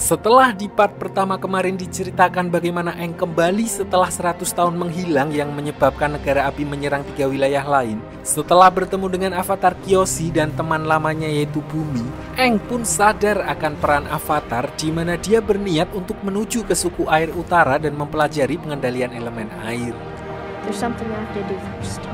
Setelah di part pertama kemarin diceritakan bagaimana Aang kembali setelah 100 tahun menghilang yang menyebabkan negara api menyerang 3 wilayah lain. Setelah bertemu dengan Avatar Kyoshi dan teman lamanya yaitu Bumi, Aang pun sadar akan peran Avatar di mana dia berniat untuk menuju ke suku air utara dan mempelajari pengendalian elemen air. There's something I have to do first.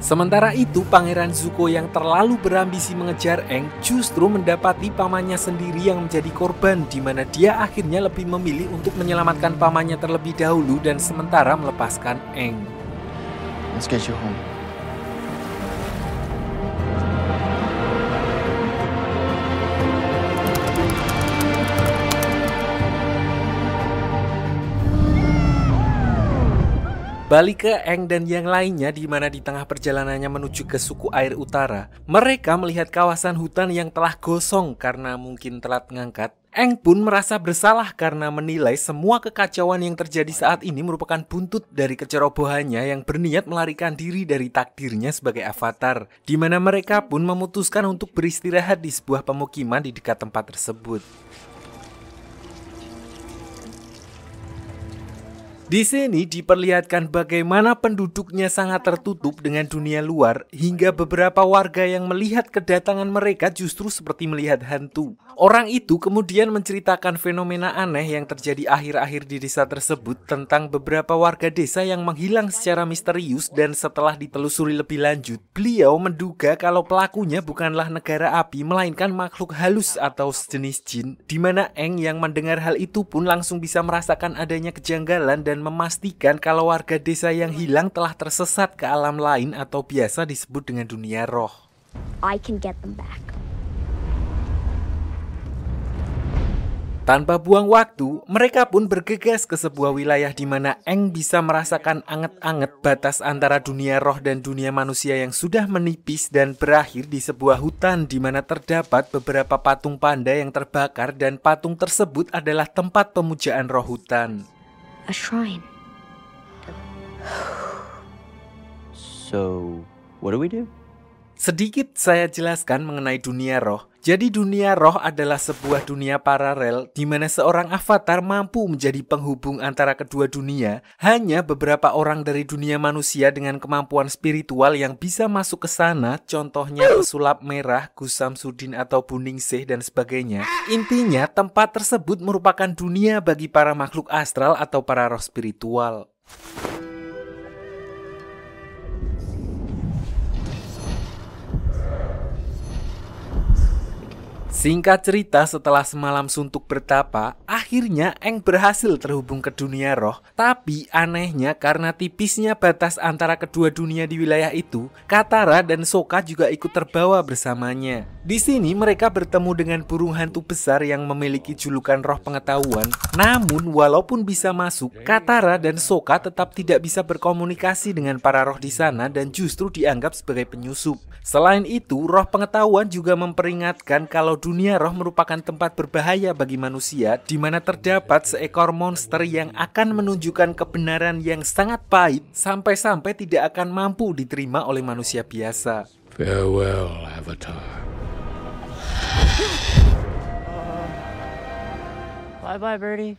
Sementara itu, Pangeran Zuko yang terlalu berambisi mengejar Aang justru mendapati pamannya sendiri yang menjadi korban, di mana dia akhirnya lebih memilih untuk menyelamatkan pamannya terlebih dahulu dan sementara melepaskan Aang. Let's get you home. Balik ke Aang dan yang lainnya di mana di tengah perjalanannya menuju ke suku air utara, mereka melihat kawasan hutan yang telah gosong karena mungkin telat ngangkat. Aang pun merasa bersalah karena menilai semua kekacauan yang terjadi saat ini merupakan buntut dari kecerobohannya yang berniat melarikan diri dari takdirnya sebagai avatar, di mana mereka pun memutuskan untuk beristirahat di sebuah pemukiman di dekat tempat tersebut. Di sini diperlihatkan bagaimana penduduknya sangat tertutup dengan dunia luar hingga beberapa warga yang melihat kedatangan mereka justru seperti melihat hantu. Orang itu kemudian menceritakan fenomena aneh yang terjadi akhir-akhir di desa tersebut tentang beberapa warga desa yang menghilang secara misterius, dan setelah ditelusuri lebih lanjut, beliau menduga kalau pelakunya bukanlah negara api melainkan makhluk halus atau sejenis jin, di mana Aang yang mendengar hal itu pun langsung bisa merasakan adanya kejanggalan dan memastikan kalau warga desa yang hilang telah tersesat ke alam lain atau biasa disebut dengan dunia roh. I can get them back. Tanpa buang waktu, mereka pun bergegas ke sebuah wilayah di mana Aang bisa merasakan anget-anget batas antara dunia roh dan dunia manusia yang sudah menipis, dan berakhir di sebuah hutan di mana terdapat beberapa patung panda yang terbakar, dan patung tersebut adalah tempat pemujaan roh hutan. A shrine. So, what do we do? Sedikit saya jelaskan mengenai dunia roh. Jadi dunia roh adalah sebuah dunia paralel di mana seorang avatar mampu menjadi penghubung antara kedua dunia. Hanya beberapa orang dari dunia manusia dengan kemampuan spiritual yang bisa masuk ke sana, contohnya pesulap merah, Gus Samsudin atau Buningsih dan sebagainya. Intinya tempat tersebut merupakan dunia bagi para makhluk astral atau para roh spiritual. Singkat cerita, setelah semalam suntuk bertapa, akhirnya Aang berhasil terhubung ke dunia roh. Tapi anehnya karena tipisnya batas antara kedua dunia di wilayah itu, Katara dan Sokka juga ikut terbawa bersamanya. Di sini mereka bertemu dengan burung hantu besar yang memiliki julukan roh pengetahuan. Namun walaupun bisa masuk, Katara dan Sokka tetap tidak bisa berkomunikasi dengan para roh di sana dan justru dianggap sebagai penyusup. Selain itu, roh pengetahuan juga memperingatkan kalau dunia roh merupakan tempat berbahaya bagi manusia, di mana terdapat seekor monster yang akan menunjukkan kebenaran yang sangat pahit sampai-sampai tidak akan mampu diterima oleh manusia biasa. Farewell, Avatar. Bye-bye, Birdie.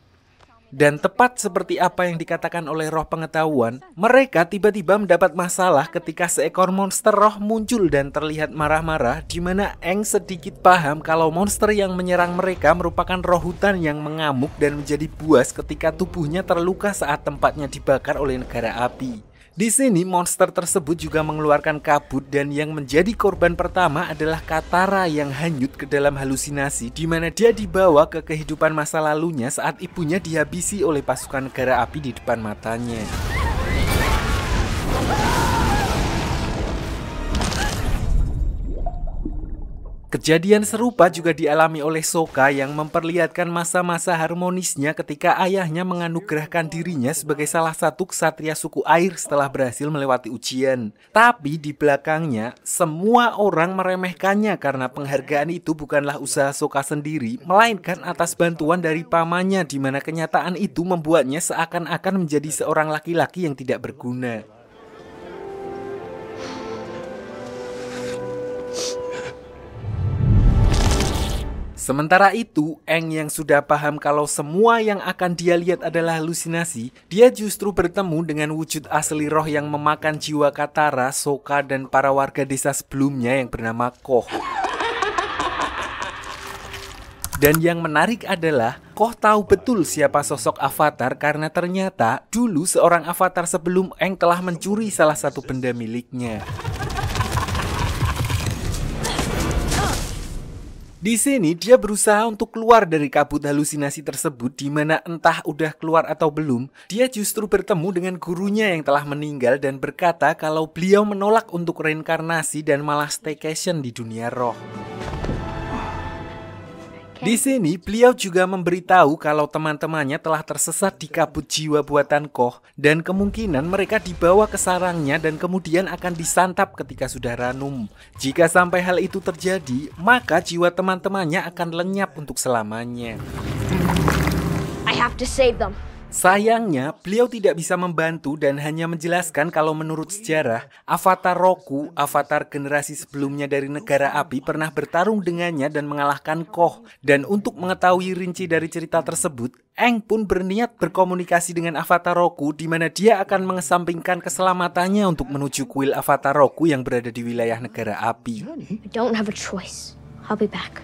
Dan tepat seperti apa yang dikatakan oleh roh pengetahuan, mereka tiba-tiba mendapat masalah ketika seekor monster roh muncul dan terlihat marah-marah, di mana Aang sedikit paham kalau monster yang menyerang mereka merupakan roh hutan yang mengamuk dan menjadi buas ketika tubuhnya terluka saat tempatnya dibakar oleh negara api. Di sini monster tersebut juga mengeluarkan kabut, dan yang menjadi korban pertama adalah Katara yang hanyut ke dalam halusinasi, di mana dia dibawa ke kehidupan masa lalunya saat ibunya dihabisi oleh pasukan negara api di depan matanya. Kejadian serupa juga dialami oleh Sokka yang memperlihatkan masa-masa harmonisnya ketika ayahnya menganugerahkan dirinya sebagai salah satu ksatria suku air setelah berhasil melewati ujian. Tapi di belakangnya, semua orang meremehkannya karena penghargaan itu bukanlah usaha Sokka sendiri, melainkan atas bantuan dari pamannya, di mana kenyataan itu membuatnya seakan-akan menjadi seorang laki-laki yang tidak berguna. Sementara itu, Aang yang sudah paham kalau semua yang akan dia lihat adalah halusinasi, dia justru bertemu dengan wujud asli roh yang memakan jiwa Katara, Sokka, dan para warga desa sebelumnya yang bernama Koh. Dan yang menarik adalah, Koh tahu betul siapa sosok Avatar karena ternyata dulu seorang Avatar sebelum Aang telah mencuri salah satu benda miliknya. Di sini dia berusaha untuk keluar dari kabut halusinasi tersebut, di mana entah udah keluar atau belum, dia justru bertemu dengan gurunya yang telah meninggal dan berkata kalau beliau menolak untuk reinkarnasi dan malah staycation di dunia roh. Di sini beliau juga memberitahu kalau teman-temannya telah tersesat di kabut jiwa buatan Koh dan kemungkinan mereka dibawa ke sarangnya dan kemudian akan disantap ketika sudah ranum. Jika sampai hal itu terjadi, maka jiwa teman-temannya akan lenyap untuk selamanya. I have to save them. Sayangnya, beliau tidak bisa membantu dan hanya menjelaskan kalau menurut sejarah, Avatar Roku, avatar generasi sebelumnya dari negara api, pernah bertarung dengannya dan mengalahkan Koh. Dan untuk mengetahui rinci dari cerita tersebut, Aang pun berniat berkomunikasi dengan Avatar Roku, di mana dia akan mengesampingkan keselamatannya untuk menuju kuil Avatar Roku yang berada di wilayah negara api. I don't have a choice. I'll be back.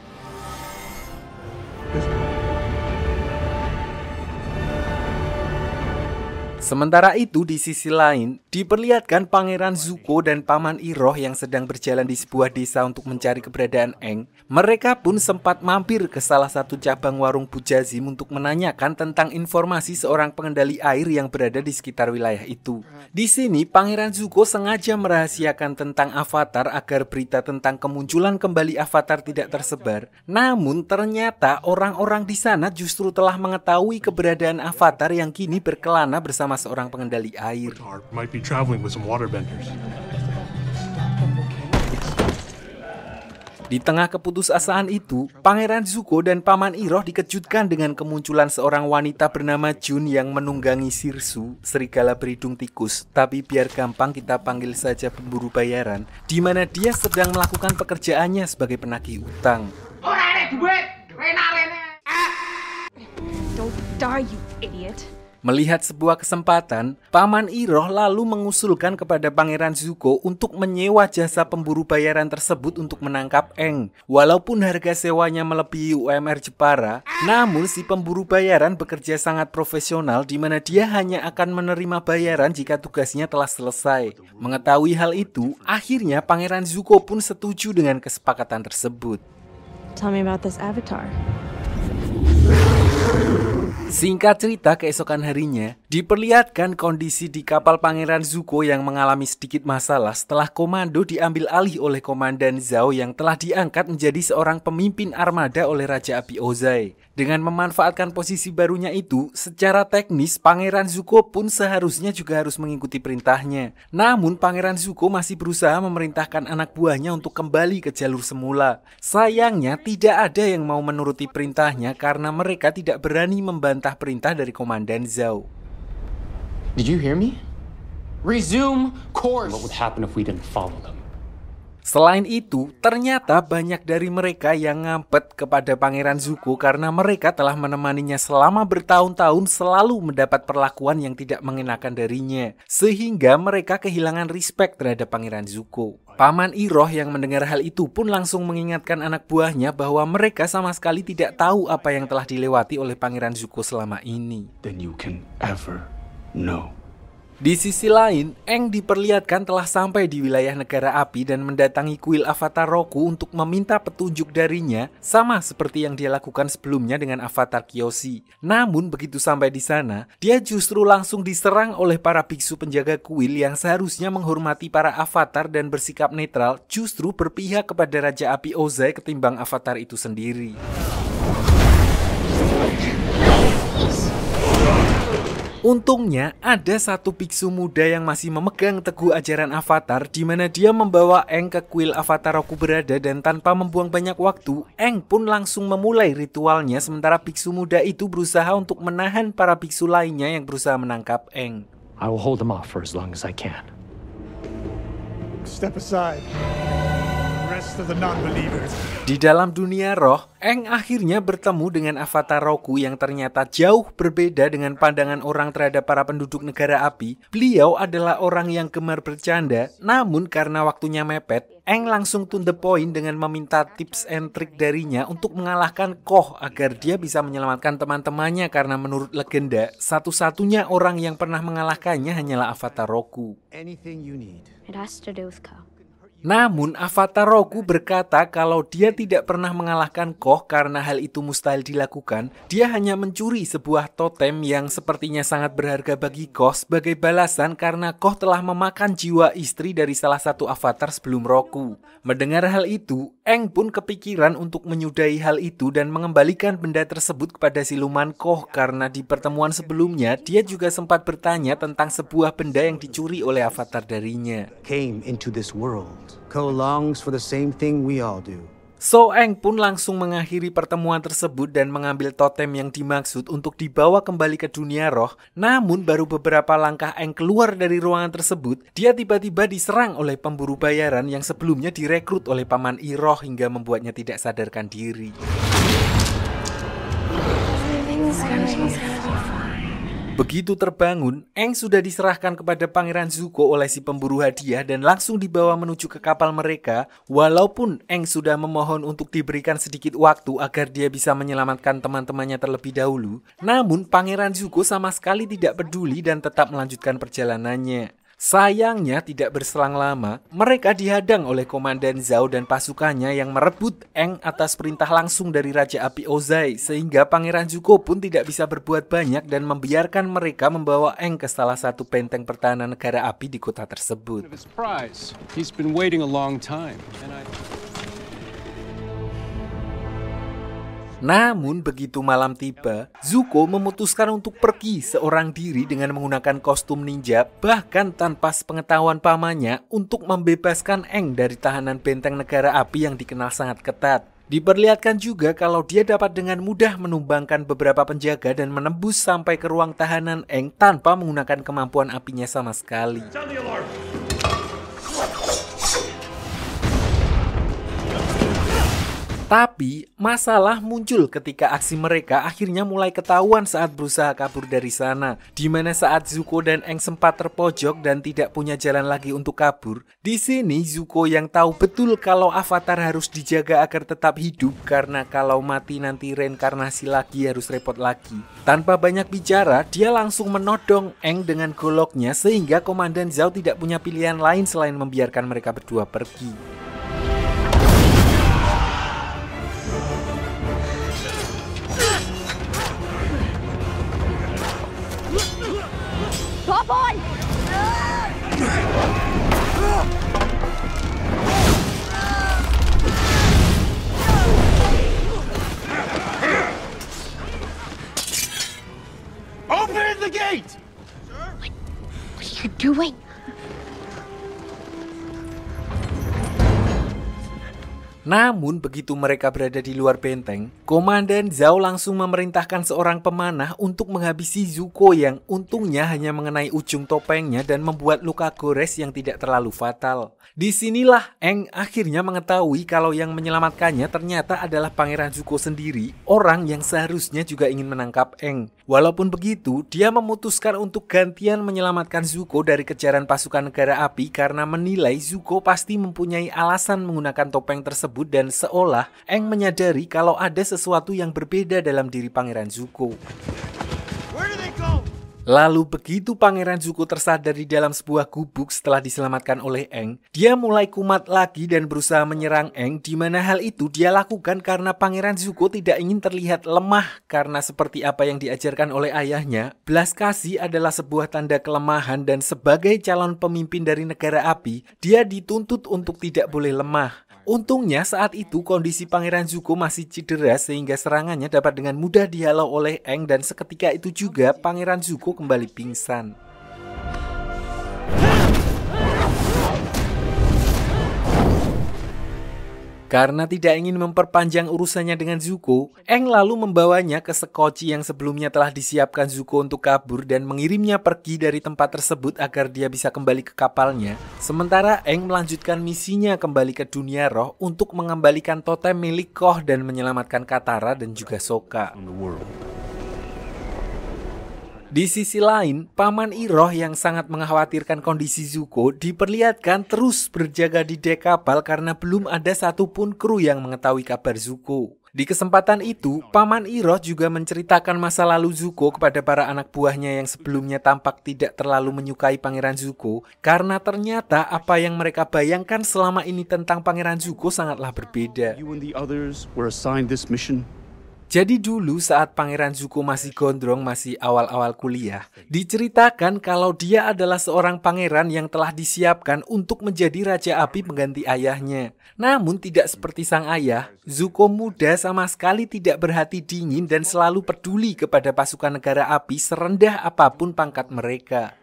Sementara itu di sisi lain, diperlihatkan Pangeran Zuko dan Paman Iroh yang sedang berjalan di sebuah desa untuk mencari keberadaan Aang. Mereka pun sempat mampir ke salah satu cabang warung Bujazim untuk menanyakan tentang informasi seorang pengendali air yang berada di sekitar wilayah itu. Di sini Pangeran Zuko sengaja merahasiakan tentang Avatar agar berita tentang kemunculan kembali Avatar tidak tersebar. Namun ternyata orang-orang di sana justru telah mengetahui keberadaan Avatar yang kini berkelana bersama seorang pengendali air. Might be traveling with some waterbenders. Di tengah keputusasaan itu, Pangeran Zuko dan Paman Iroh dikejutkan dengan kemunculan seorang wanita bernama Jun yang menunggangi Sirsu, serigala berhidung tikus. Tapi biar gampang kita panggil saja pemburu bayaran, di mana dia sedang melakukan pekerjaannya sebagai penagih utang. Don't die, you idiot. Melihat sebuah kesempatan, Paman Iroh lalu mengusulkan kepada Pangeran Zuko untuk menyewa jasa pemburu bayaran tersebut untuk menangkap Aang. Walaupun harga sewanya melebihi UMR Jepara, namun si pemburu bayaran bekerja sangat profesional di mana dia hanya akan menerima bayaran jika tugasnya telah selesai. Mengetahui hal itu, akhirnya Pangeran Zuko pun setuju dengan kesepakatan tersebut. Tell me about this avatar. Singkat cerita, keesokan harinya diperlihatkan kondisi di kapal Pangeran Zuko yang mengalami sedikit masalah setelah komando diambil alih oleh Komandan Zhao yang telah diangkat menjadi seorang pemimpin armada oleh Raja Api Ozai. Dengan memanfaatkan posisi barunya itu, secara teknis Pangeran Zuko pun seharusnya juga harus mengikuti perintahnya. Namun Pangeran Zuko masih berusaha memerintahkan anak buahnya untuk kembali ke jalur semula. Sayangnya tidak ada yang mau menuruti perintahnya karena mereka tidak berani membantah perintah dari Komandan Zhao. Did you hear me? Resume course. What would happen if we didn't follow them? Selain itu, ternyata banyak dari mereka yang ngampet kepada Pangeran Zuko karena mereka telah menemaninya selama bertahun-tahun selalu mendapat perlakuan yang tidak mengenakan darinya. Sehingga mereka kehilangan respect terhadap Pangeran Zuko. Paman Iroh yang mendengar hal itu pun langsung mengingatkan anak buahnya bahwa mereka sama sekali tidak tahu apa yang telah dilewati oleh Pangeran Zuko selama ini. Than you can ever know. Di sisi lain, Aang diperlihatkan telah sampai di wilayah negara api dan mendatangi kuil Avatar Roku untuk meminta petunjuk darinya, sama seperti yang dia lakukan sebelumnya dengan Avatar Kyoshi. Namun begitu sampai di sana, dia justru langsung diserang oleh para biksu penjaga kuil yang seharusnya menghormati para avatar dan bersikap netral, justru berpihak kepada Raja Api Ozai ketimbang avatar itu sendiri. Untungnya ada satu biksu muda yang masih memegang teguh ajaran Avatar di mana dia membawa Aang ke kuil Avatar Roku berada dan tanpa membuang banyak waktu, Aang pun langsung memulai ritualnya sementara biksu muda itu berusaha untuk menahan para biksu lainnya yang berusaha menangkap Aang. I will hold them off for as long as I can. Step aside. Rest last of the non-believers. Di dalam dunia roh, Aang akhirnya bertemu dengan avatar Roku yang ternyata jauh berbeda dengan pandangan orang terhadap para penduduk negara api. Beliau adalah orang yang gemar bercanda, namun karena waktunya mepet, Aang langsung to the point dengan meminta tips and trick darinya untuk mengalahkan Koh agar dia bisa menyelamatkan teman-temannya karena menurut legenda, satu-satunya orang yang pernah mengalahkannya hanyalah avatar Roku. Anything you need. It has to do with Ko. Namun avatar Roku berkata kalau dia tidak pernah mengalahkan Koh karena hal itu mustahil dilakukan. Dia hanya mencuri sebuah totem yang sepertinya sangat berharga bagi Koh sebagai balasan karena Koh telah memakan jiwa istri dari salah satu avatar sebelum Roku. Mendengar hal itu, Aang pun kepikiran untuk menyudahi hal itu dan mengembalikan benda tersebut kepada siluman Koh karena di pertemuan sebelumnya dia juga sempat bertanya tentang sebuah benda yang dicuri oleh avatar darinya. Came into this world. Ko longs for the same thing we all do. So Aang pun langsung mengakhiri pertemuan tersebut dan mengambil totem yang dimaksud untuk dibawa kembali ke dunia roh. Namun baru beberapa langkah Aang keluar dari ruangan tersebut, dia tiba-tiba diserang oleh pemburu bayaran yang sebelumnya direkrut oleh paman Iroh hingga membuatnya tidak sadarkan diri. Begitu terbangun, Aang sudah diserahkan kepada Pangeran Zuko oleh si pemburu hadiah dan langsung dibawa menuju ke kapal mereka. Walaupun Aang sudah memohon untuk diberikan sedikit waktu agar dia bisa menyelamatkan teman-temannya terlebih dahulu, namun Pangeran Zuko sama sekali tidak peduli dan tetap melanjutkan perjalanannya. Sayangnya tidak berselang lama, mereka dihadang oleh Komandan Zhao dan pasukannya yang merebut Aang atas perintah langsung dari Raja Api Ozai, sehingga Pangeran Zuko pun tidak bisa berbuat banyak dan membiarkan mereka membawa Aang ke salah satu benteng pertahanan negara api di kota tersebut. Namun begitu malam tiba, Zuko memutuskan untuk pergi seorang diri dengan menggunakan kostum ninja, bahkan tanpa sepengetahuan pamannya untuk membebaskan Aang dari tahanan benteng negara api yang dikenal sangat ketat. Diperlihatkan juga kalau dia dapat dengan mudah menumbangkan beberapa penjaga dan menembus sampai ke ruang tahanan Aang tanpa menggunakan kemampuan apinya sama sekali. Tapi, masalah muncul ketika aksi mereka akhirnya mulai ketahuan saat berusaha kabur dari sana. Di mana saat Zuko dan Aang sempat terpojok dan tidak punya jalan lagi untuk kabur. Di sini Zuko yang tahu betul kalau avatar harus dijaga agar tetap hidup karena kalau mati nanti reinkarnasi lagi harus repot lagi. Tanpa banyak bicara, dia langsung menodong Aang dengan goloknya sehingga Komandan Zhao tidak punya pilihan lain selain membiarkan mereka berdua pergi. Hop on! Open the gate! What are you doing? Namun begitu mereka berada di luar benteng, Komandan Zhao langsung memerintahkan seorang pemanah untuk menghabisi Zuko yang untungnya hanya mengenai ujung topengnya dan membuat luka gores yang tidak terlalu fatal. Disinilah Aang akhirnya mengetahui kalau yang menyelamatkannya ternyata adalah Pangeran Zuko sendiri, orang yang seharusnya juga ingin menangkap Aang. Walaupun begitu, dia memutuskan untuk gantian menyelamatkan Zuko dari kejaran pasukan negara api karena menilai Zuko pasti mempunyai alasan menggunakan topeng tersebut dan seolah Aang menyadari kalau ada sesuatu yang berbeda dalam diri Pangeran Zuko. Lalu begitu Pangeran Zuko tersadar di dalam sebuah gubuk setelah diselamatkan oleh Aang, dia mulai kumat lagi dan berusaha menyerang Aang, di mana hal itu dia lakukan karena Pangeran Zuko tidak ingin terlihat lemah karena seperti apa yang diajarkan oleh ayahnya, belas kasih adalah sebuah tanda kelemahan dan sebagai calon pemimpin dari negara api, dia dituntut untuk tidak boleh lemah. Untungnya saat itu kondisi Pangeran Zuko masih cedera sehingga serangannya dapat dengan mudah dihalau oleh Aang dan seketika itu juga Pangeran Zuko kembali pingsan. Karena tidak ingin memperpanjang urusannya dengan Zuko, Aang lalu membawanya ke Sekoci yang sebelumnya telah disiapkan Zuko untuk kabur dan mengirimnya pergi dari tempat tersebut agar dia bisa kembali ke kapalnya. Sementara Aang melanjutkan misinya kembali ke dunia roh untuk mengembalikan totem milik Koh dan menyelamatkan Katara dan juga Sokka. Di sisi lain, Paman Iroh yang sangat mengkhawatirkan kondisi Zuko diperlihatkan terus berjaga di dek kapal karena belum ada satupun kru yang mengetahui kabar Zuko. Di kesempatan itu, Paman Iroh juga menceritakan masa lalu Zuko kepada para anak buahnya yang sebelumnya tampak tidak terlalu menyukai Pangeran Zuko, karena ternyata apa yang mereka bayangkan selama ini tentang Pangeran Zuko sangatlah berbeda. You and the others were assigned this mission. Jadi dulu saat Pangeran Zuko masih gondrong, masih awal-awal kuliah, diceritakan kalau dia adalah seorang pangeran yang telah disiapkan untuk menjadi Raja Api pengganti ayahnya. Namun tidak seperti sang ayah, Zuko muda sama sekali tidak berhati dingin dan selalu peduli kepada pasukan negara api serendah apapun pangkat mereka.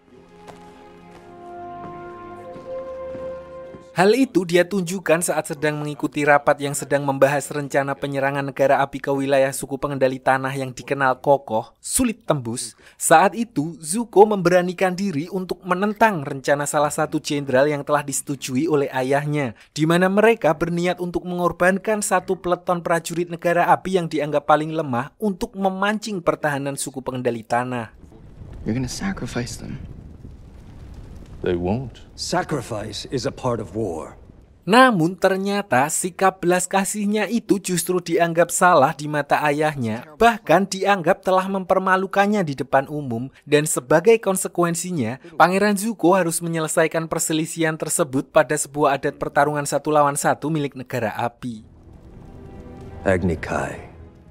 Hal itu dia tunjukkan saat sedang mengikuti rapat yang sedang membahas rencana penyerangan negara api ke wilayah suku pengendali tanah yang dikenal kokoh, sulit tembus. Saat itu, Zuko memberanikan diri untuk menentang rencana salah satu jenderal yang telah disetujui oleh ayahnya, di mana mereka berniat untuk mengorbankan satu peleton prajurit negara api yang dianggap paling lemah untuk memancing pertahanan suku pengendali tanah. You're gonna sacrifice them. They won't. Sacrifice is a part of war. Namun ternyata sikap belas kasihnya itu justru dianggap salah di mata ayahnya, bahkan dianggap telah mempermalukannya di depan umum, dan sebagai konsekuensinya, Pangeran Zuko harus menyelesaikan perselisihan tersebut pada sebuah adat pertarungan 1 lawan 1 milik negara api. Agni Kai.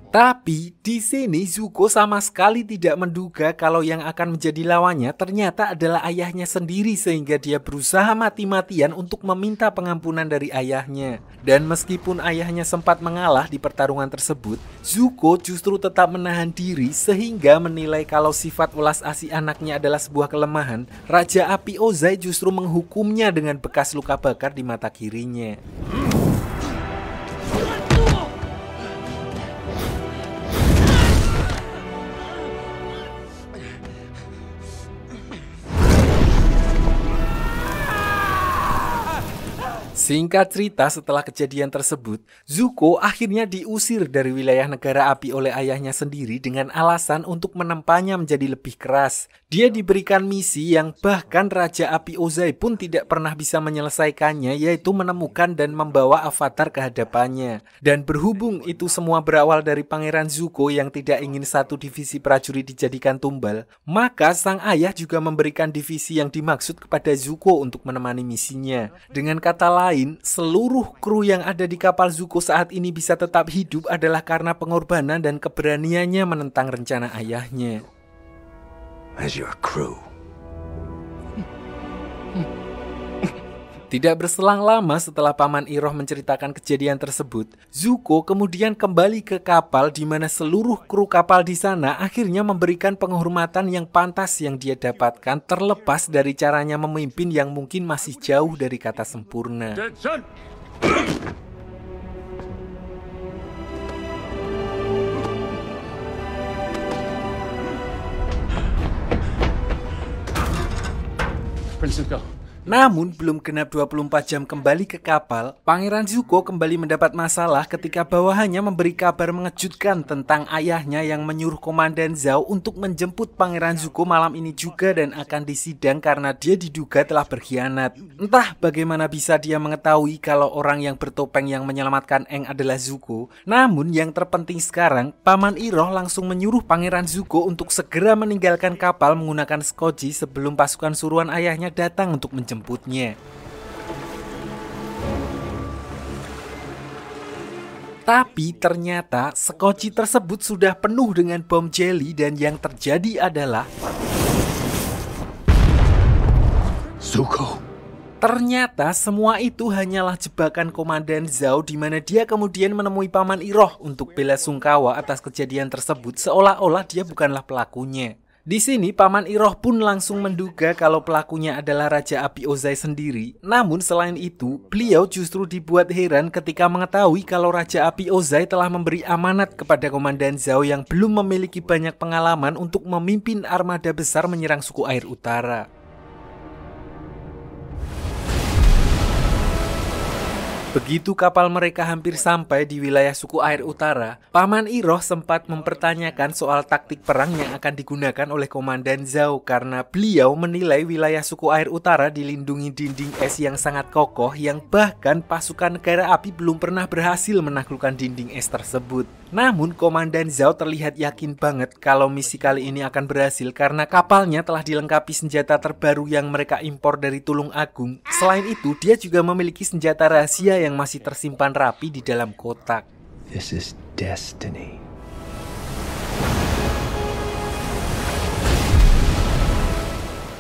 Tapi di sini Zuko sama sekali tidak menduga kalau yang akan menjadi lawannya ternyata adalah ayahnya sendiri, sehingga dia berusaha mati-matian untuk meminta pengampunan dari ayahnya. Dan meskipun ayahnya sempat mengalah di pertarungan tersebut, Zuko justru tetap menahan diri sehingga menilai kalau sifat welas asih anaknya adalah sebuah kelemahan. Raja Api Ozai justru menghukumnya dengan bekas luka bakar di mata kirinya. Singkat cerita, setelah kejadian tersebut, Zuko akhirnya diusir dari wilayah negara api oleh ayahnya sendiri dengan alasan untuk menempanya menjadi lebih keras. Dia diberikan misi yang bahkan Raja Api Ozai pun tidak pernah bisa menyelesaikannya, yaitu menemukan dan membawa avatar ke hadapannya. Dan berhubung itu semua berawal dari Pangeran Zuko yang tidak ingin satu divisi prajurit dijadikan tumbal, maka sang ayah juga memberikan divisi yang dimaksud kepada Zuko untuk menemani misinya. Dengan kata lain, seluruh kru yang ada di kapal Zuko saat ini bisa tetap hidup adalah karena pengorbanan dan keberaniannya menentang rencana ayahnya. As your crew. Tidak berselang lama setelah Paman Iroh menceritakan kejadian tersebut, Zuko kemudian kembali ke kapal di mana seluruh kru kapal di sana akhirnya memberikan penghormatan yang pantas yang dia dapatkan, terlepas dari caranya memimpin yang mungkin masih jauh dari kata sempurna. Prince Zuko. Namun belum genap 24 jam kembali ke kapal, Pangeran Zuko kembali mendapat masalah ketika bawahannya memberi kabar mengejutkan tentang ayahnya yang menyuruh Komandan Zhao untuk menjemput Pangeran Zuko malam ini juga dan akan disidang karena dia diduga telah berkhianat. Entah bagaimana bisa dia mengetahui kalau orang yang bertopeng yang menyelamatkan Aang adalah Zuko. Namun yang terpenting sekarang, Paman Iroh langsung menyuruh Pangeran Zuko untuk segera meninggalkan kapal menggunakan Sekoci sebelum pasukan suruhan ayahnya datang untuk menjemputnya. Tapi ternyata Sekoci tersebut sudah penuh dengan bom jelly dan yang terjadi adalah Zuko. ternyata semua itu hanyalah jebakan Komandan Zhao di mana dia kemudian menemui Paman Iroh untuk bela sungkawa atas kejadian tersebut seolah-olah dia bukanlah pelakunya. Di sini Paman Iroh pun langsung menduga kalau pelakunya adalah Raja Api Ozai sendiri. Namun selain itu, beliau justru dibuat heran ketika mengetahui kalau Raja Api Ozai telah memberi amanat kepada Komandan Zhao yang belum memiliki banyak pengalaman untuk memimpin armada besar menyerang suku air utara. Begitu kapal mereka hampir sampai di wilayah suku air utara, Paman Iroh sempat mempertanyakan soal taktik perang yang akan digunakan oleh Komandan Zhao karena beliau menilai wilayah suku air utara dilindungi dinding es yang sangat kokoh yang bahkan pasukan negara api belum pernah berhasil menaklukkan dinding es tersebut. Namun Komandan Zhao terlihat yakin banget kalau misi kali ini akan berhasil karena kapalnya telah dilengkapi senjata terbaru yang mereka impor dari Tulung Agung. Selain itu, dia juga memiliki senjata rahasia yang masih tersimpan rapi di dalam kotak. This is destiny.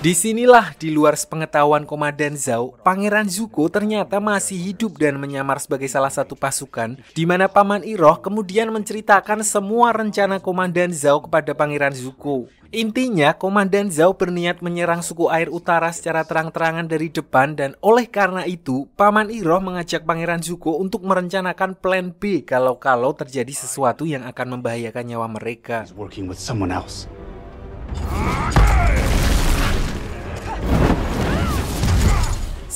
Disinilah di luar sepengetahuan Komandan Zhao, Pangeran Zuko ternyata masih hidup dan menyamar sebagai salah satu pasukan, di mana Paman Iroh kemudian menceritakan semua rencana Komandan Zhao kepada Pangeran Zuko. Intinya, Komandan Zhao berniat menyerang suku air utara secara terang-terangan dari depan dan oleh karena itu, Paman Iroh mengajak Pangeran Zuko untuk merencanakan plan B kalau terjadi sesuatu yang akan membahayakan nyawa mereka. He's working with someone else.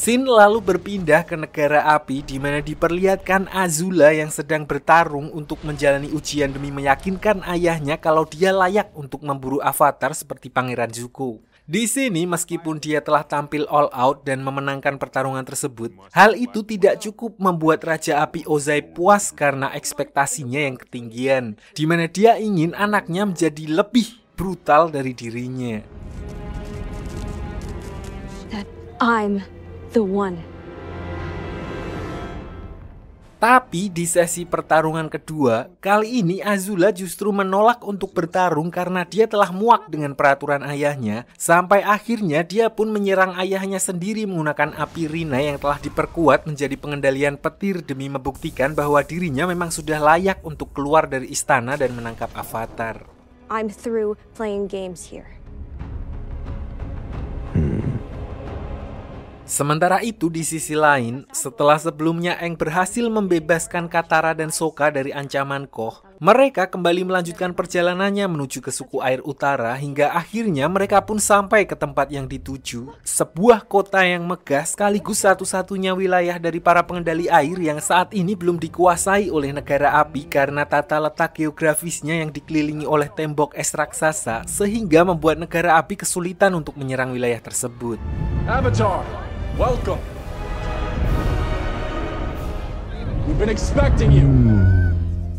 Scene lalu berpindah ke negara api di mana diperlihatkan Azula yang sedang bertarung untuk menjalani ujian demi meyakinkan ayahnya kalau dia layak untuk memburu avatar seperti Pangeran Zuko. Di sini meskipun dia telah tampil all out dan memenangkan pertarungan tersebut, hal itu tidak cukup membuat Raja Api Ozai puas karena ekspektasinya yang ketinggian, di mana dia ingin anaknya menjadi lebih brutal dari dirinya. That I'm the one. Tapi di sesi pertarungan kedua, kali ini Azula justru menolak untuk bertarung karena dia telah muak dengan peraturan ayahnya. Sampai akhirnya dia pun menyerang ayahnya sendiri menggunakan api Rina yang telah diperkuat menjadi pengendalian petir demi membuktikan bahwa dirinya memang sudah layak untuk keluar dari istana dan menangkap avatar. I'm through playing games here. Sementara itu di sisi lain, setelah sebelumnya Aang berhasil membebaskan Katara dan Sokka dari ancaman Koh, mereka kembali melanjutkan perjalanannya menuju ke suku air utara hingga akhirnya mereka pun sampai ke tempat yang dituju. Sebuah kota yang megah sekaligus satu-satunya wilayah dari para pengendali air yang saat ini belum dikuasai oleh negara api karena tata letak geografisnya yang dikelilingi oleh tembok es raksasa sehingga membuat negara api kesulitan untuk menyerang wilayah tersebut. Avatar, welcome. We've been expecting you.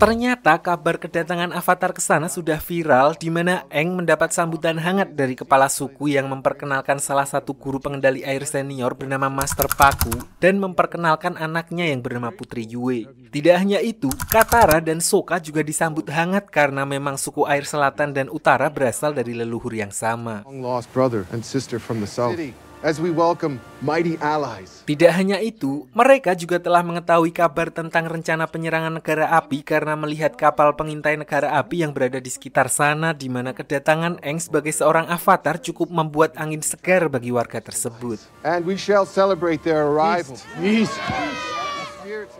Ternyata kabar kedatangan Avatar ke sana sudah viral di mana Aang mendapat sambutan hangat dari kepala suku yang memperkenalkan salah satu guru pengendali air senior bernama Master Paku dan memperkenalkan anaknya yang bernama Putri Yue. Tidak hanya itu, Katara dan Sokka juga disambut hangat karena memang suku air selatan dan utara berasal dari leluhur yang sama. Long lost brother and sister from the south. As we welcome mighty allies. Tidak hanya itu, mereka juga telah mengetahui kabar tentang rencana penyerangan negara api karena melihat kapal pengintai negara api yang berada di sekitar sana di mana kedatangan Aang sebagai seorang avatar cukup membuat angin segar bagi warga tersebut. And we shall celebrate their arrival.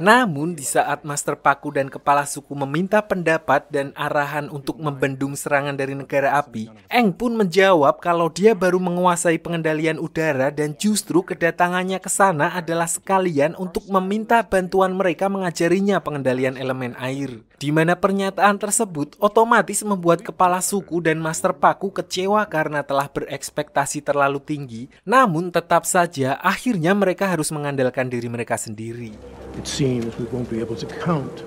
Namun di saat Master Paku dan kepala suku meminta pendapat dan arahan untuk membendung serangan dari negara api, Aang pun menjawab kalau dia baru menguasai pengendalian udara dan justru kedatangannya ke sana adalah sekalian untuk meminta bantuan mereka mengajarinya pengendalian elemen air. Di mana pernyataan tersebut otomatis membuat kepala suku dan Master Paku kecewa karena telah berekspektasi terlalu tinggi, namun tetap saja akhirnya mereka harus mengandalkan diri mereka sendiri. It seems we won't be able to count.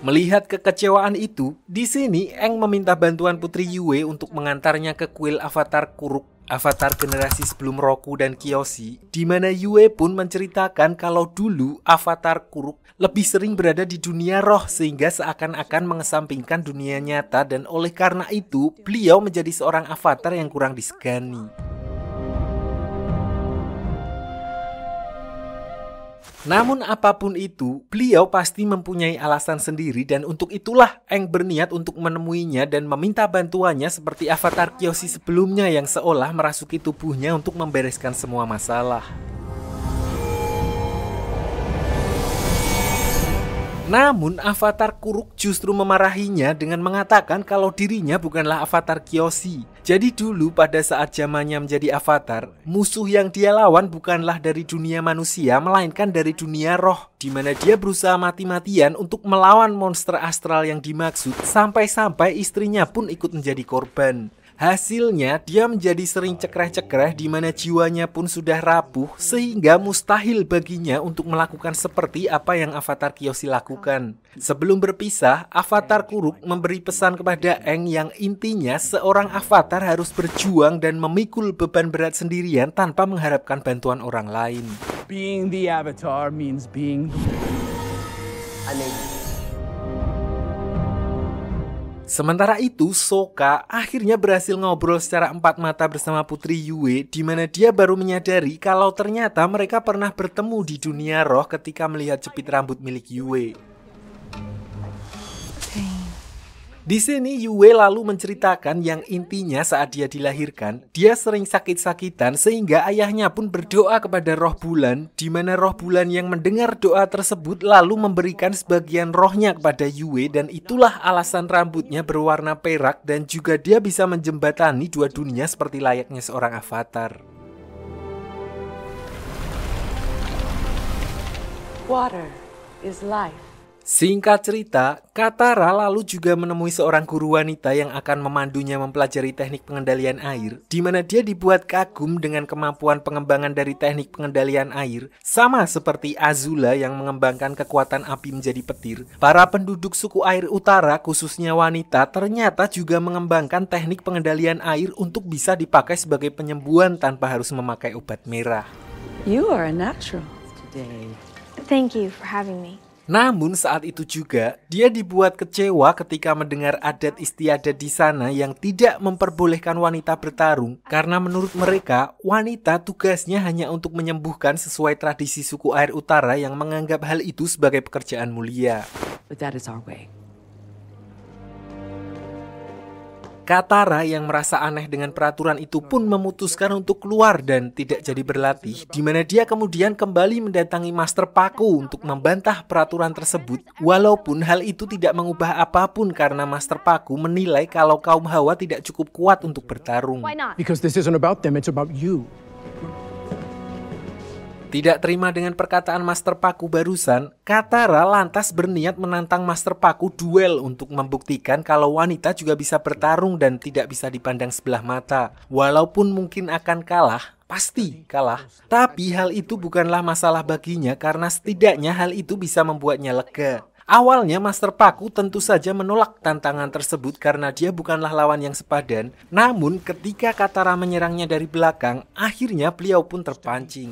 Melihat kekecewaan itu, di sini Aang meminta bantuan Putri Yue untuk mengantarnya ke kuil avatar Kuruk, avatar generasi sebelum Roku dan Kyoshi, di mana Yue pun menceritakan kalau dulu avatar Kuruk lebih sering berada di dunia roh sehingga seakan-akan mengesampingkan dunia nyata dan oleh karena itu beliau menjadi seorang avatar yang kurang disegani. Namun apapun itu, beliau pasti mempunyai alasan sendiri dan untuk itulah Aang berniat untuk menemuinya dan meminta bantuannya seperti avatar Kyoshi sebelumnya yang seolah merasuki tubuhnya untuk membereskan semua masalah. Namun avatar Kuruk justru memarahinya dengan mengatakan kalau dirinya bukanlah avatar Kyoshi. Jadi dulu pada saat zamannya menjadi avatar, musuh yang dia lawan bukanlah dari dunia manusia melainkan dari dunia roh, di mana dia berusaha mati-matian untuk melawan monster astral yang dimaksud sampai-sampai istrinya pun ikut menjadi korban. Hasilnya, dia menjadi sering cekreh-cekreh di mana jiwanya pun sudah rapuh sehingga mustahil baginya untuk melakukan seperti apa yang avatar Kyoshi lakukan. Sebelum berpisah, avatar Kuruk memberi pesan kepada Aang yang intinya seorang avatar harus berjuang dan memikul beban berat sendirian tanpa mengharapkan bantuan orang lain. Being the Avatar means being Sementara itu, Sokka akhirnya berhasil ngobrol secara empat mata bersama Putri Yue, di mana dia baru menyadari kalau ternyata mereka pernah bertemu di dunia roh ketika melihat jepit rambut milik Yue. Di sini Yue lalu menceritakan yang intinya saat dia dilahirkan, dia sering sakit-sakitan sehingga ayahnya pun berdoa kepada roh bulan, di mana roh bulan yang mendengar doa tersebut lalu memberikan sebagian rohnya kepada Yue dan itulah alasan rambutnya berwarna perak dan juga dia bisa menjembatani dua dunia seperti layaknya seorang avatar. Water is life. Singkat cerita, Katara lalu juga menemui seorang guru wanita yang akan memandunya mempelajari teknik pengendalian air, di mana dia dibuat kagum dengan kemampuan pengembangan dari teknik pengendalian air, sama seperti Azula yang mengembangkan kekuatan api menjadi petir. Para penduduk suku air utara, khususnya wanita, ternyata juga mengembangkan teknik pengendalian air untuk bisa dipakai sebagai penyembuhan tanpa harus memakai obat merah. You are a natural today. Thank you for having me. Namun saat itu juga, dia dibuat kecewa ketika mendengar adat istiadat di sana yang tidak memperbolehkan wanita bertarung karena menurut mereka, wanita tugasnya hanya untuk menyembuhkan sesuai tradisi suku air utara yang menganggap hal itu sebagai pekerjaan mulia. But that is our way. Katara yang merasa aneh dengan peraturan itu pun memutuskan untuk keluar dan tidak jadi berlatih, di mana dia kemudian kembali mendatangi Master Paku untuk membantah peraturan tersebut, walaupun hal itu tidak mengubah apapun karena Master Paku menilai kalau kaum Hawa tidak cukup kuat untuk bertarung. Because this isn't about them, it's about you. Tidak terima dengan perkataan Master Paku barusan, Katara lantas berniat menantang Master Paku duel untuk membuktikan kalau wanita juga bisa bertarung dan tidak bisa dipandang sebelah mata. Walaupun mungkin akan kalah, pasti kalah. Tapi hal itu bukanlah masalah baginya karena setidaknya hal itu bisa membuatnya lega. Awalnya Master Paku tentu saja menolak tantangan tersebut karena dia bukanlah lawan yang sepadan. Namun ketika Katara menyerangnya dari belakang, akhirnya beliau pun terpancing.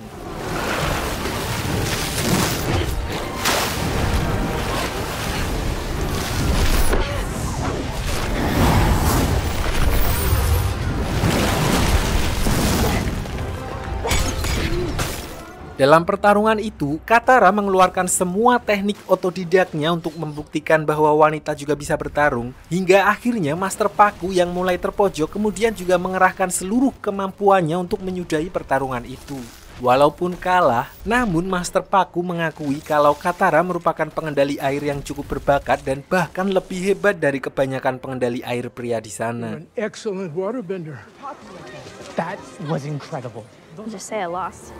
Dalam pertarungan itu, Katara mengeluarkan semua teknik otodidaknya untuk membuktikan bahwa wanita juga bisa bertarung. Hingga akhirnya Master Paku yang mulai terpojok kemudian juga mengerahkan seluruh kemampuannya untuk menyudahi pertarungan itu. Walaupun kalah, namun Master Paku mengakui kalau Katara merupakan pengendali air yang cukup berbakat dan bahkan lebih hebat dari kebanyakan pengendali air pria di sana. An excellent waterbender. That was incredible. Just say I lost.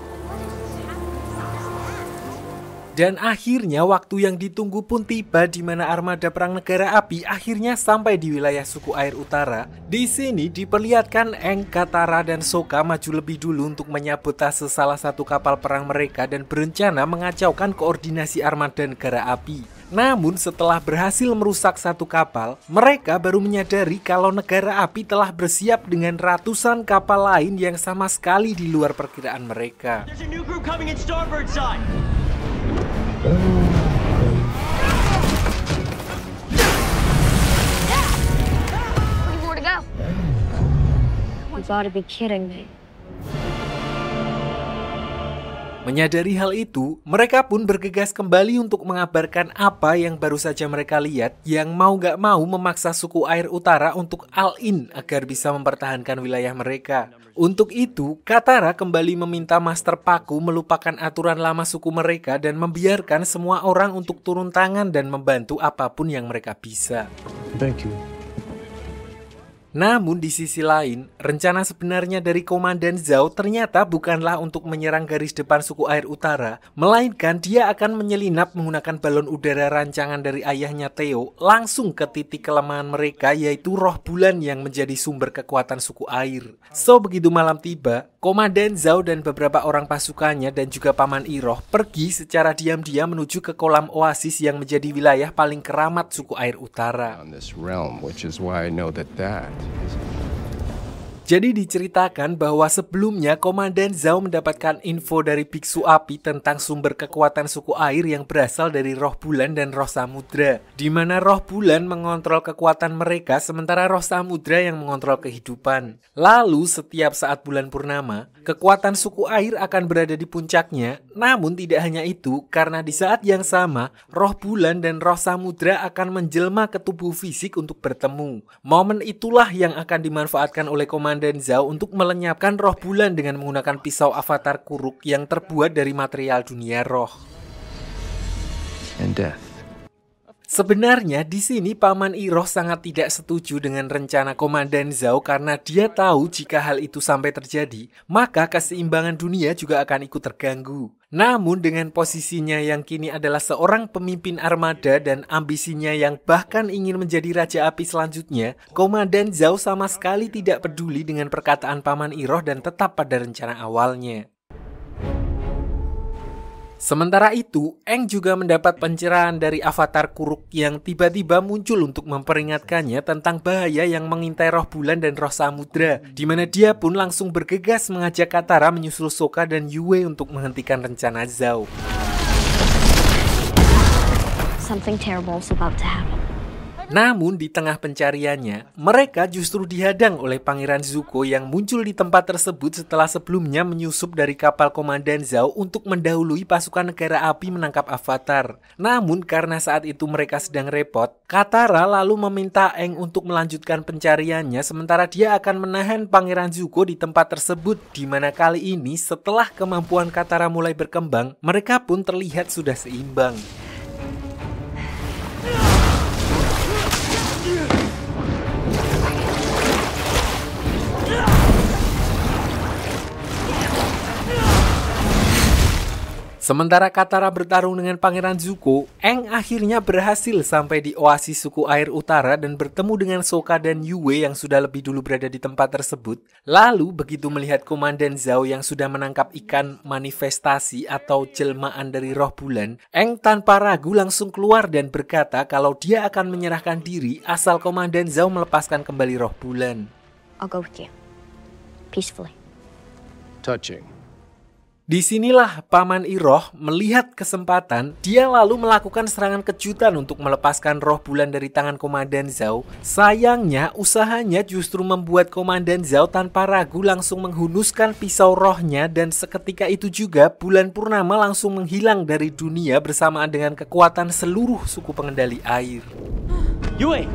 Dan akhirnya waktu yang ditunggu pun tiba di mana armada perang negara api akhirnya sampai di wilayah suku air utara. Di sini diperlihatkan Aang, Katara, dan Sokka maju lebih dulu untuk menyabotase salah satu kapal perang mereka dan berencana mengacaukan koordinasi armada negara api. Namun setelah berhasil merusak satu kapal, mereka baru menyadari kalau negara api telah bersiap dengan ratusan kapal lain yang sama sekali di luar perkiraan mereka. More to go. You gotta be kidding me. Menyadari hal itu, mereka pun bergegas kembali untuk mengabarkan apa yang baru saja mereka lihat, yang mau gak mau memaksa suku air utara untuk all-in agar bisa mempertahankan wilayah mereka. Untuk itu, Katara kembali meminta Master Paku melupakan aturan lama suku mereka dan membiarkan semua orang untuk turun tangan dan membantu apapun yang mereka bisa. Thank you. Namun di sisi lain, rencana sebenarnya dari Komandan Zhao ternyata bukanlah untuk menyerang garis depan suku air utara, melainkan dia akan menyelinap menggunakan balon udara rancangan dari ayahnya Theo langsung ke titik kelemahan mereka, yaitu roh bulan yang menjadi sumber kekuatan suku air. So begitu malam tiba, Komandan Zhao dan beberapa orang pasukannya dan juga Paman Iroh pergi secara diam-diam menuju ke kolam oasis yang menjadi wilayah paling keramat suku air utara. Jadi diceritakan bahwa sebelumnya Komandan Zhao mendapatkan info dari Biksu Api tentang sumber kekuatan suku air yang berasal dari roh bulan dan roh samudra, di mana roh bulan mengontrol kekuatan mereka sementara roh samudra yang mengontrol kehidupan. Lalu setiap saat bulan purnama, kekuatan suku air akan berada di puncaknya. Namun tidak hanya itu, karena di saat yang sama, roh bulan dan roh samudra akan menjelma ke tubuh fisik untuk bertemu. Momen itulah yang akan dimanfaatkan oleh Komandan Zhao untuk melenyapkan roh bulan dengan menggunakan pisau avatar Kuruk yang terbuat dari material dunia roh. And death. Sebenarnya di sini Paman Iroh sangat tidak setuju dengan rencana Komandan Zhao karena dia tahu jika hal itu sampai terjadi, maka keseimbangan dunia juga akan ikut terganggu. Namun dengan posisinya yang kini adalah seorang pemimpin armada dan ambisinya yang bahkan ingin menjadi Raja Api selanjutnya, Komandan Zhao sama sekali tidak peduli dengan perkataan Paman Iroh dan tetap pada rencana awalnya. Sementara itu, Aang juga mendapat pencerahan dari avatar Kuruk yang tiba-tiba muncul untuk memperingatkannya tentang bahaya yang mengintai roh bulan dan roh samudra, di mana dia pun langsung bergegas mengajak Katara menyusul Sokka dan Yue untuk menghentikan rencana Zhao. Something terrible is about to happen. Namun di tengah pencariannya, mereka justru dihadang oleh Pangeran Zuko yang muncul di tempat tersebut setelah sebelumnya menyusup dari kapal Komandan Zhao untuk mendahului pasukan negara api menangkap Avatar. Namun karena saat itu mereka sedang repot, Katara lalu meminta Aang untuk melanjutkan pencariannya sementara dia akan menahan Pangeran Zuko di tempat tersebut, di mana kali ini setelah kemampuan Katara mulai berkembang, mereka pun terlihat sudah seimbang. Sementara Katara bertarung dengan Pangeran Zuko, Aang akhirnya berhasil sampai di oasis suku air utara dan bertemu dengan Sokka dan Yue yang sudah lebih dulu berada di tempat tersebut. Lalu begitu melihat Komandan Zhao yang sudah menangkap ikan manifestasi atau jelmaan dari roh bulan, Aang tanpa ragu langsung keluar dan berkata kalau dia akan menyerahkan diri asal Komandan Zhao melepaskan kembali roh bulan. I'll go with you. Peacefully. Touching. Disinilah Paman Iroh melihat kesempatan, dia lalu melakukan serangan kejutan untuk melepaskan roh bulan dari tangan Komandan Zhao. Sayangnya, usahanya justru membuat Komandan Zhao tanpa ragu langsung menghunuskan pisau rohnya dan seketika itu juga bulan purnama langsung menghilang dari dunia bersamaan dengan kekuatan seluruh suku pengendali air. Yue!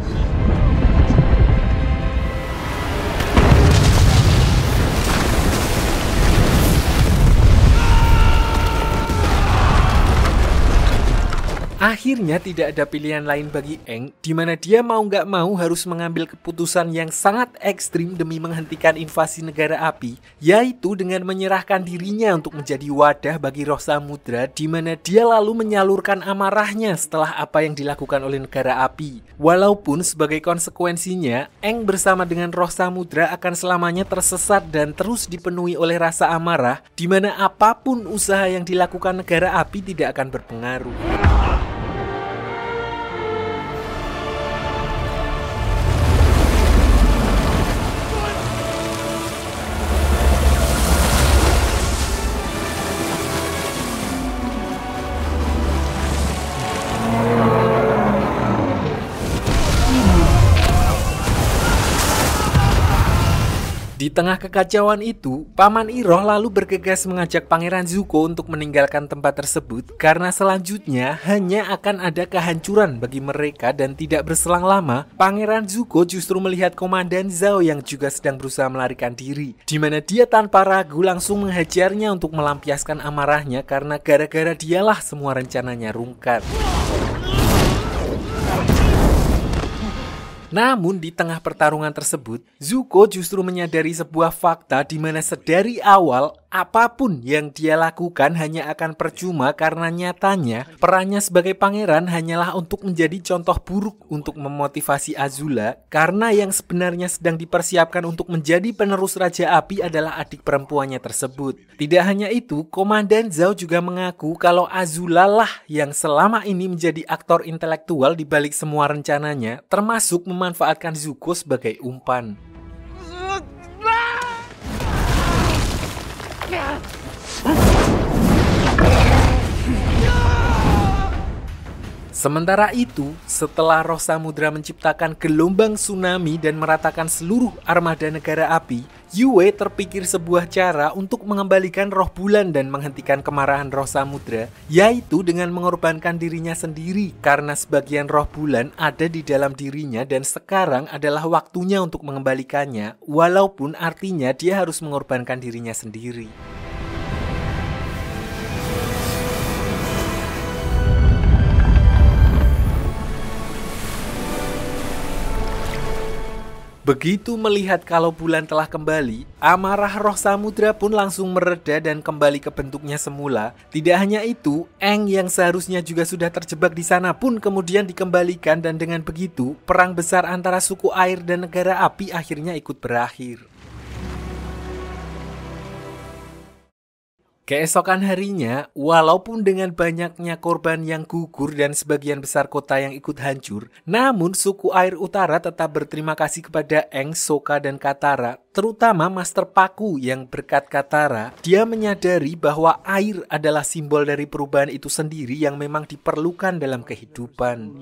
Akhirnya tidak ada pilihan lain bagi Aang, di mana dia mau nggak mau harus mengambil keputusan yang sangat ekstrim demi menghentikan invasi negara api, yaitu dengan menyerahkan dirinya untuk menjadi wadah bagi roh samudra, di mana dia lalu menyalurkan amarahnya setelah apa yang dilakukan oleh negara api. Walaupun sebagai konsekuensinya, Aang bersama dengan roh samudra akan selamanya tersesat dan terus dipenuhi oleh rasa amarah, di mana apapun usaha yang dilakukan negara api tidak akan berpengaruh. Di Di tengah kekacauan itu, Paman Iroh lalu bergegas mengajak Pangeran Zuko untuk meninggalkan tempat tersebut karena selanjutnya hanya akan ada kehancuran bagi mereka dan tidak berselang lama, Pangeran Zuko justru melihat Komandan Zhao yang juga sedang berusaha melarikan diri, di mana dia tanpa ragu langsung menghajarnya untuk melampiaskan amarahnya karena gara-gara dialah semua rencananya rungkat. Namun di tengah pertarungan tersebut, Zuko justru menyadari sebuah fakta di mana sedari awal apapun yang dia lakukan hanya akan percuma karena nyatanya perannya sebagai pangeran hanyalah untuk menjadi contoh buruk untuk memotivasi Azula karena yang sebenarnya sedang dipersiapkan untuk menjadi penerus Raja Api adalah adik perempuannya tersebut. Tidak hanya itu, Komandan Zhao juga mengaku kalau Azula lah yang selama ini menjadi aktor intelektual di balik semua rencananya, termasuk memanfaatkan Zuko sebagai umpan. Sementara itu, setelah Roh Samudra menciptakan gelombang tsunami dan meratakan seluruh armada negara api, Yue terpikir sebuah cara untuk mengembalikan roh bulan dan menghentikan kemarahan Roh Samudra, yaitu dengan mengorbankan dirinya sendiri karena sebagian roh bulan ada di dalam dirinya dan sekarang adalah waktunya untuk mengembalikannya, walaupun artinya dia harus mengorbankan dirinya sendiri. Begitu melihat kalau bulan telah kembali, amarah Roh Samudra pun langsung mereda dan kembali ke bentuknya semula. Tidak hanya itu, Aang yang seharusnya juga sudah terjebak di sana pun kemudian dikembalikan dan dengan begitu, perang besar antara suku air dan negara api akhirnya ikut berakhir. Keesokan harinya, walaupun dengan banyaknya korban yang gugur dan sebagian besar kota yang ikut hancur, namun suku air utara tetap berterima kasih kepada Aang, Sokka, dan Katara, terutama Master Paku yang berkat Katara, dia menyadari bahwa air adalah simbol dari perubahan itu sendiri yang memang diperlukan dalam kehidupan.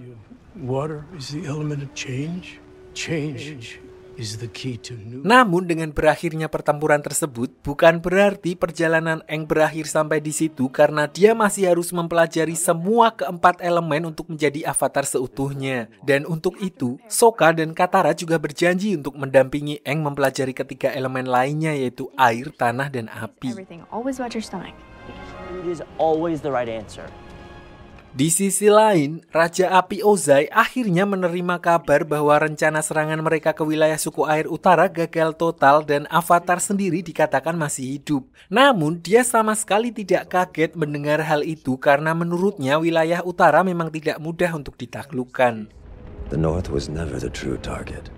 Water is the element of change. Change is the key to new. Namun dengan berakhirnya pertempuran tersebut bukan berarti perjalanan Aang berakhir sampai di situ karena dia masih harus mempelajari semua keempat elemen untuk menjadi avatar seutuhnya. Dan untuk itu, Sokka dan Katara juga berjanji untuk mendampingi Aang mempelajari ketiga elemen lainnya yaitu air, tanah, dan api. Always watch your stomach. Food is always the right answer. Di sisi lain, Raja Api Ozai akhirnya menerima kabar bahwa rencana serangan mereka ke wilayah suku air utara gagal total dan Avatar sendiri dikatakan masih hidup. Namun, dia sama sekali tidak kaget mendengar hal itu karena menurutnya wilayah utara memang tidak mudah untuk ditaklukkan. The North was never the true target.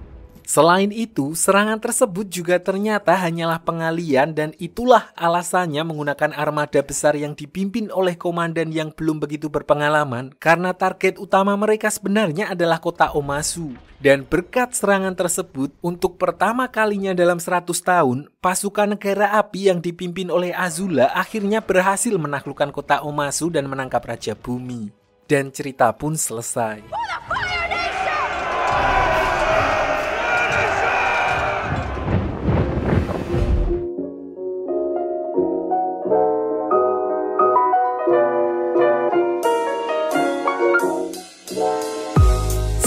Selain itu, serangan tersebut juga ternyata hanyalah pengalian dan itulah alasannya menggunakan armada besar yang dipimpin oleh komandan yang belum begitu berpengalaman karena target utama mereka sebenarnya adalah kota Omasu. Dan berkat serangan tersebut, untuk pertama kalinya dalam 100 tahun, pasukan negara api yang dipimpin oleh Azula akhirnya berhasil menaklukkan kota Omasu dan menangkap Raja Bumi. Dan cerita pun selesai.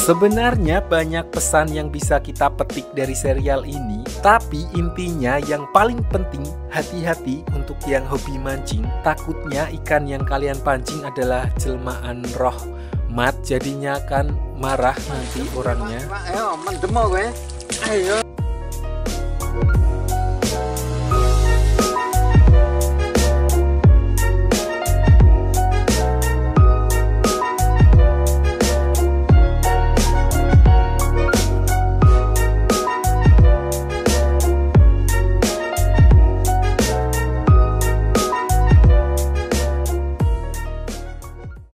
Sebenarnya banyak pesan yang bisa kita petik dari serial ini, tapi intinya yang paling penting hati-hati untuk yang hobi mancing. Takutnya ikan yang kalian pancing adalah jelmaan roh mat, jadinya kan marah nanti orangnya.